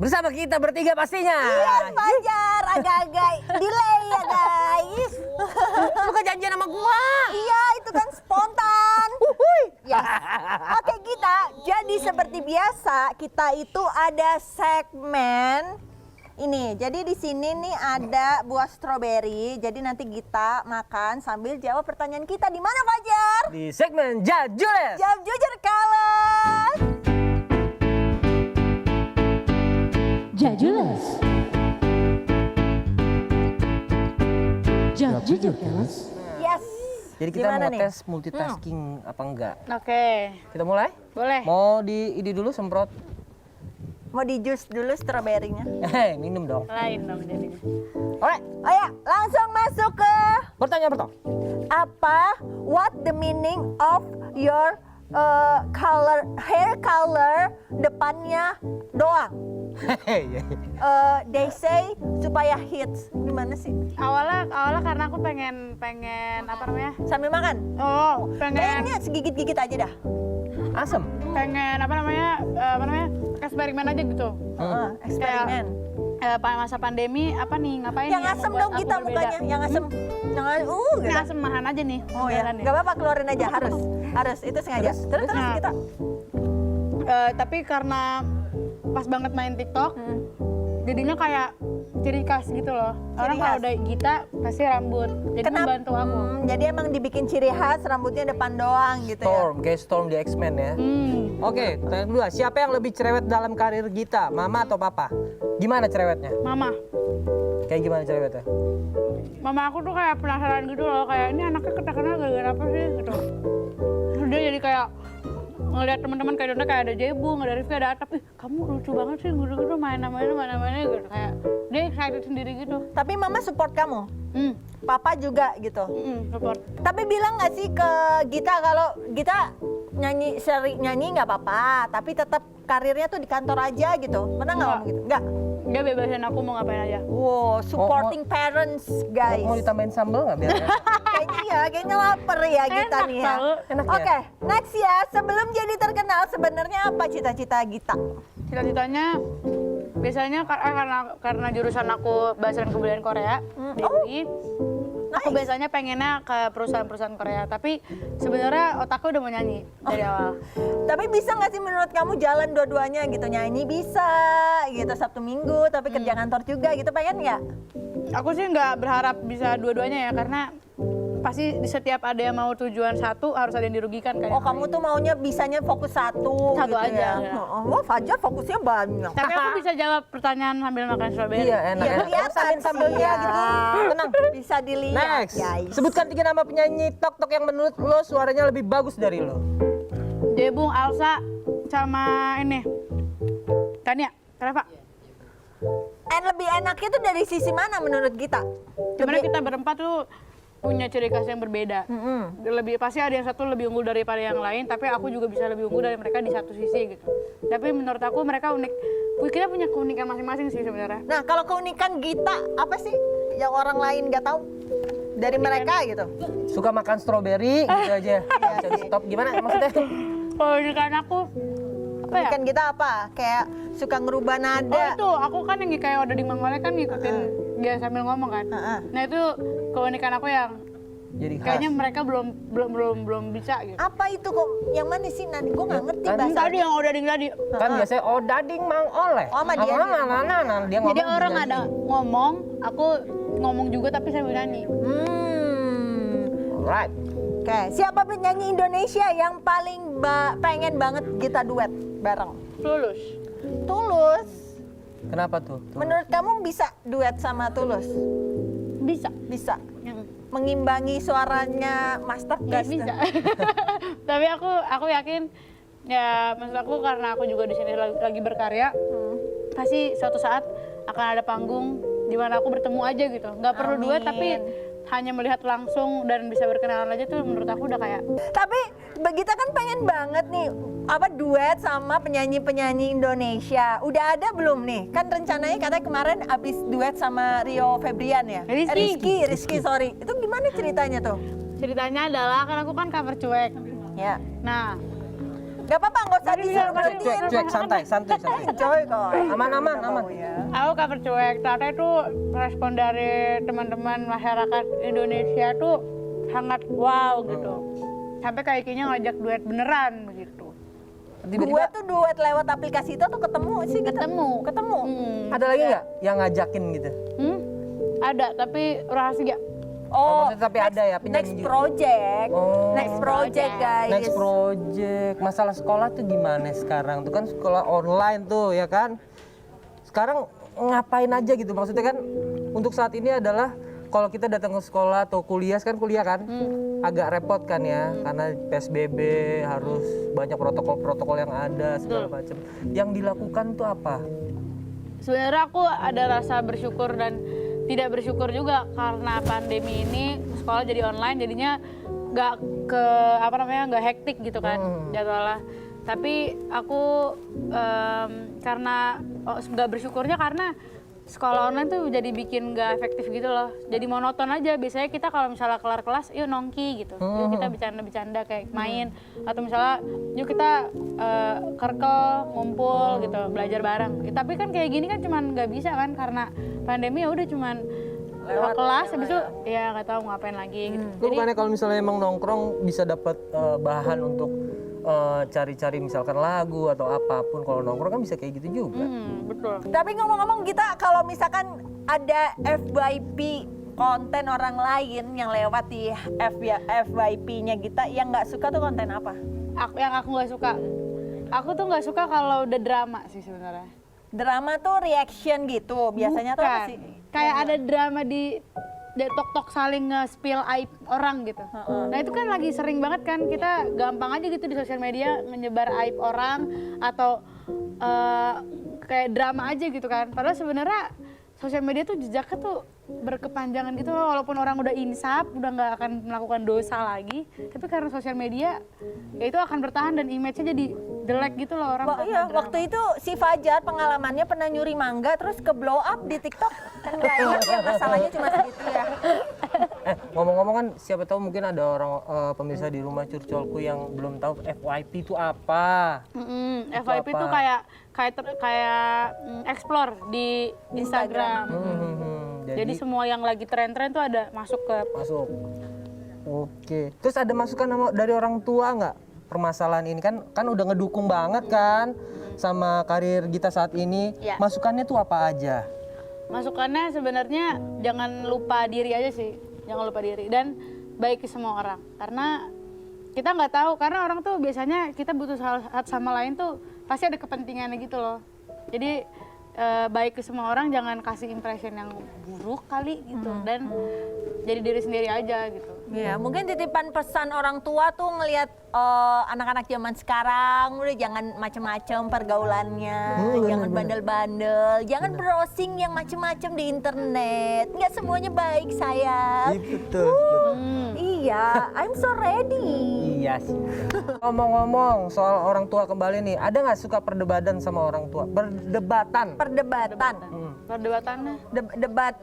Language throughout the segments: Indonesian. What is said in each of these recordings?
Bersama kita bertiga pastinya. Yes, Fajar, agak-agak delay ya guys. Lu kan janjian sama gua. Iya, itu kan spontan. Yes. Oke, kita jadi seperti biasa, kita itu ada segmen ini. Jadi di sini nih ada buah stroberi. Jadi nanti kita makan sambil jawab pertanyaan kita. Di mana, Fajar? Di segmen Jajules. Jawab jujur kalah. Jajules. Jawab jujur kelas. Yes. Jadi kita Gimana mau nih? tes multitasking apa enggak? Oke, Kita mulai? boleh. Mau di ini dulu semprot. Mau di jus dulu stroberinya. Minum dong. Lain dong jadinya. Alright, Oh ya, langsung masuk ke pertanyaan pertama. apa? What the meaning of your hair color depannya doang? They say supaya hits. Gimana sih? Awalnya karena aku pengen apa namanya? Sambil makan. Oh, pengen Kayaknya segigit-gigit aja dah. Asem. apa namanya? Eksperimen aja gitu. Eksperimen. Masa pandemi apa nih ngapain Yang nih asem membuat dong aku kita berbeda? mukanya. Yang asem. Jangan Ini gitu. asem mahan aja nih. Oh ya, beneran nih. nggak apa-apa keluarin aja harus. Harus itu sengaja. Terus Nah. kita. Tapi karena pas banget main TikTok, jadinya kayak ciri khas gitu loh. Orang khas. kalau udah Gita pasti rambut. Jadi membantu aku. Jadi emang dibikin ciri khas rambutnya depan doang gitu ya. Storm, kayak Storm di X-Men ya. Oke, pertanyaan kedua. Siapa yang lebih cerewet dalam karir Gita? Mama atau papa? Gimana cerewetnya? Mama. Kayak gimana cerewetnya? Mama aku tuh kayak penasaran gitu loh, kayak ini anaknya terkenal gara-gara apa sih gitu. Dia jadi kayak ngeliat teman-teman kayak Dona kayak ada Jebung, ada Rifki, ada Atap, ih kamu lucu banget sih gitu-gitu main-mainnya gitu, kayak dia excited sendiri gitu. Tapi mama support kamu. Papa juga gitu. Support. Tapi bilang nggak sih ke Gita kalau Gita nyanyi seri nyanyi nggak apa-apa, tapi tetap karirnya tuh di kantor aja gitu. Pernah nggak ngomong gitu? Nggak. Dia bebasin aku mau ngapain aja. Wow, supporting parents guys. Mau ditambahin sambal nggak biar? Kayaknya ya, kayaknya lapar ya Gita Enak nih ya. tahu. Enak ya? Oke, next ya. Sebelum jadi terkenal, sebenarnya apa cita-cita Gita? Cita-citanya biasanya karena jurusan aku bahasa dan kebudayaan Korea di UI, aku biasanya pengennya ke perusahaan-perusahaan Korea, tapi sebenarnya otakku udah mau nyanyi dari awal. Tapi bisa nggak sih menurut kamu jalan dua-duanya gitu? Nyanyi bisa gitu Sabtu Minggu, tapi kerja kantor juga gitu, pengen nggak? Aku sih nggak berharap bisa dua-duanya ya, karena pasti di setiap ada yang mau tujuan satu harus ada yang dirugikan kayak. Oh, kamu tuh maunya bisanya fokus satu Satu gitu aja, ya? ya. Oh, Fajar fokusnya banyak. Tapi aku bisa jawab pertanyaan sambil makan strawberry. Iya, enak. Iya, enak. kelihatan Sambelnya sih, gitu. ya. Tenang. Bisa dilihat, Next. guys. Sebutkan 3 nama penyanyi tok-tok yang menurut lo suaranya lebih bagus dari lo. Jebung, Alsa, sama ini Tania, Reva. Lebih enaknya tuh dari sisi mana menurut kita? Sebenarnya kita berempat tuh punya ciri khas yang berbeda. Lebih pasti ada yang satu lebih unggul daripada yang lain, tapi aku juga bisa lebih unggul dari mereka di satu sisi gitu. Tapi menurut aku mereka unik. Kita punya keunikan masing-masing sih sebenarnya. Nah, kalau keunikan Gita apa sih yang orang lain nggak tahu dari mereka gitu? Suka makan stroberi gitu aja. Nggak bisa di stop. Gimana maksudnya? Keunikan aku apa ya? Keunikan Gita apa? Kayak suka ngerubah Oh nada. itu, aku kan yang kayak udah di Mangoleh kan ngikutin dia sambil ngomong kan. Nah itu keunikan aku yang Jadi khas. kayaknya mereka belum bisa gitu. Apa itu kok? Yang mana sih? Nanti gue nggak ngerti Kan bahasa. Tadi yang udah tadi. Kan biasanya dading mang oleh. Oh, sama dia. Dia ngomong. Jadi orang dinyanyi. ada ngomong, aku ngomong juga tapi sambil nyanyi. Alright. Oke, siapa penyanyi Indonesia yang paling pengen banget kita duet bareng? Tulus. Tulus. Kenapa tuh? Menurut kamu bisa duet sama Tulus? Bisa. Bisa. Mengimbangi suaranya Master Nggak bisa. Tapi aku yakin ya, maksud aku karena aku juga di sini lagi berkarya, pasti suatu saat akan ada panggung di mana aku bertemu aja gitu. Nggak perlu duet tapi hanya melihat langsung dan bisa berkenalan aja tuh menurut aku udah kayak. Tapi Begita kan pengen banget nih apa duet sama penyanyi-penyanyi Indonesia. Udah ada belum nih? Kan rencananya katanya kemarin abis duet sama Rio Febrian ya? Rizky, sorry. Itu gimana ceritanya tuh? Ceritanya adalah kan aku kan cover cuek. Ya. Nah, Gak apa-apa, nggak usah disuruh berhenti. Cuek, santai. Enjoy kok. Aman. Aku cover cuek, ternyata itu respon dari teman-teman masyarakat Indonesia tuh sangat wow gitu. Sampai kayak kayaknya ngajak duet beneran begitu. Duet tuh duet lewat aplikasi itu atau ketemu sih? Gitu? Ketemu. Ada lagi nggak yang ngajakin gitu? Ada, tapi rahasia. Oh, maksudnya tapi ada ya penyanyi next juga? project. Oh. Next project guys. Next project. Masalah sekolah tuh gimana sekarang? Tuh kan sekolah online tuh ya kan. Sekarang ngapain aja gitu? Maksudnya kan untuk saat ini adalah kalau kita datang ke sekolah atau kuliah kan agak repot kan ya karena PSBB harus banyak protokol-protokol yang ada segala macam. Yang dilakukan tuh apa? Sebenarnya aku ada rasa bersyukur dan tidak bersyukur juga karena pandemi ini sekolah jadi online jadinya nggak hektik gitu kan jadwalnya. Tapi aku karena nggak bersyukurnya karena sekolah online tuh jadi bikin nggak efektif gitu loh. Jadi monoton aja. Biasanya kita kalau misalnya kelar kelas, yuk nongki gitu. Yuk kita bercanda-bercanda kayak main. Atau misalnya yuk kita kerkel, ngumpul gitu, belajar bareng. Tapi kan kayak gini kan cuman nggak bisa kan karena pandemi ya udah cuman lewat kelas habis itu ya nggak tahu ngapain lagi gitu. Lu bukannya kalau misalnya emang nongkrong bisa dapat bahan untuk cari-cari misalkan lagu atau apapun, kalau nongkrong kan bisa kayak gitu juga. Betul. Tapi ngomong-ngomong kita kalau misalkan ada FYP konten orang lain yang lewat di FYP-nya kita yang nggak suka tuh konten apa? Aku nggak suka. Aku tuh nggak suka kalau udah drama sih sebenarnya. Drama tuh reaction gitu biasanya tuh apa sih? Kayak ada drama di tok-tok saling nge-spill aib orang gitu. Nah itu kan lagi sering banget kan kita gampang aja gitu di sosial media nyebar aib orang atau kayak drama aja gitu kan. Padahal sebenarnya sosial media tuh jejaknya tuh berkepanjangan gitu loh, walaupun orang udah insaf, udah nggak akan melakukan dosa lagi, tapi karena sosial media ya itu akan bertahan dan image-nya jadi jelek gitu loh orang. Iya, waktu itu si Fajar pengalamannya pernah nyuri mangga terus ke blow up di TikTok. Kan nggak ingat ya masalahnya cuma segitu ya. Ngomong-ngomong kan siapa tahu mungkin ada orang pemirsa di rumah curcolku yang belum tahu FYP itu apa. FYP itu kayak explore di Instagram. Jadi semua yang lagi tren-tren tuh ada masuk. Oke. Terus ada masukan dari orang tua nggak permasalahan ini kan udah ngedukung banget kan sama karir Gita saat ini. Ya. Masukannya tuh apa aja? Masukannya sebenarnya jangan lupa diri aja sih, jangan lupa diri dan baik ke semua orang karena kita nggak tahu karena orang tuh biasanya kita butuh satu sama lain tuh pasti ada kepentingannya gitu loh. Jadi baik ke semua orang, jangan kasih impression yang buruk kali gitu dan jadi diri sendiri aja gitu. Iya, mungkin titipan pesan orang tua tuh ngelihat anak-anak zaman sekarang udah jangan macem-macem pergaulannya, jangan bandel-bandel, jangan browsing yang macem-macem di internet. Nggak semuanya baik sayang. Betul. Iya, I'm so ready. Iya sih. Ngomong-ngomong soal orang tua kembali nih, ada nggak suka perdebatan sama orang tua? Perdebatan. Perdebatannya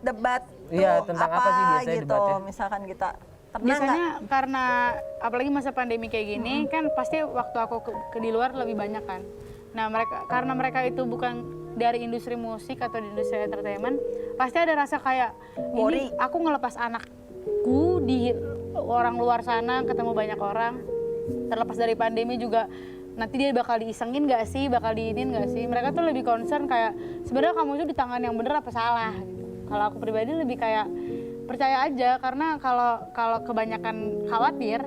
Debat. Iya, tuh tentang apa sih biasanya gitu, debatnya? misalkan kita pernah biasanya karena apalagi masa pandemi kayak gini kan pasti waktu aku ke di luar lebih banyak kan. Nah karena mereka itu bukan dari industri musik atau di industri entertainment, pasti ada rasa kayak ini aku ngelepas anakku di orang luar sana ketemu banyak orang, terlepas dari pandemi juga nanti dia bakal diisengin nggak sih, bakal diinin nggak sih. Mereka tuh lebih concern kayak sebenarnya kamu itu di tangan yang bener apa salah gitu. Kalau aku pribadi lebih kayak percaya aja karena kalau kebanyakan khawatir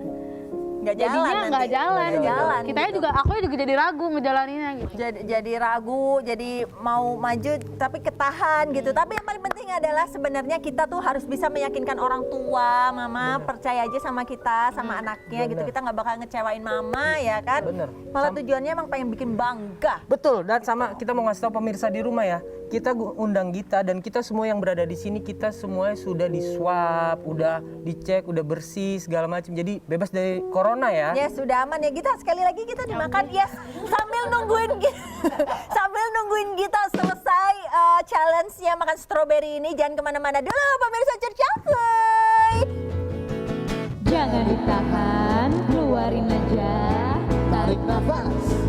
jadinya nggak jalan. Kitanya juga, aku juga jadi ragu ngejalaninnya gitu. Jadi ragu, jadi mau maju tapi ketahan gitu. Tapi yang paling penting adalah sebenarnya kita tuh harus bisa meyakinkan orang tua, mama percaya aja sama kita, sama anaknya gitu. Kita nggak bakal ngecewain mama ya kan. Malah tujuannya emang pengen bikin bangga. Betul, dan sama kita mau ngasih tahu pemirsa di rumah ya. Kita undang Gita dan kita semua yang berada di sini kita semuanya sudah di swab, udah dicek, udah bersih segala macam. Jadi bebas dari corona ya. Ya sudah aman ya Gita. Sekali lagi kita dimakan ya sambil nungguin Gita selesai challenge-nya makan stroberi ini. Jangan kemana-mana dulu pemirsa Curcol. Jangan ditahan, keluarin aja. Tarik nafas.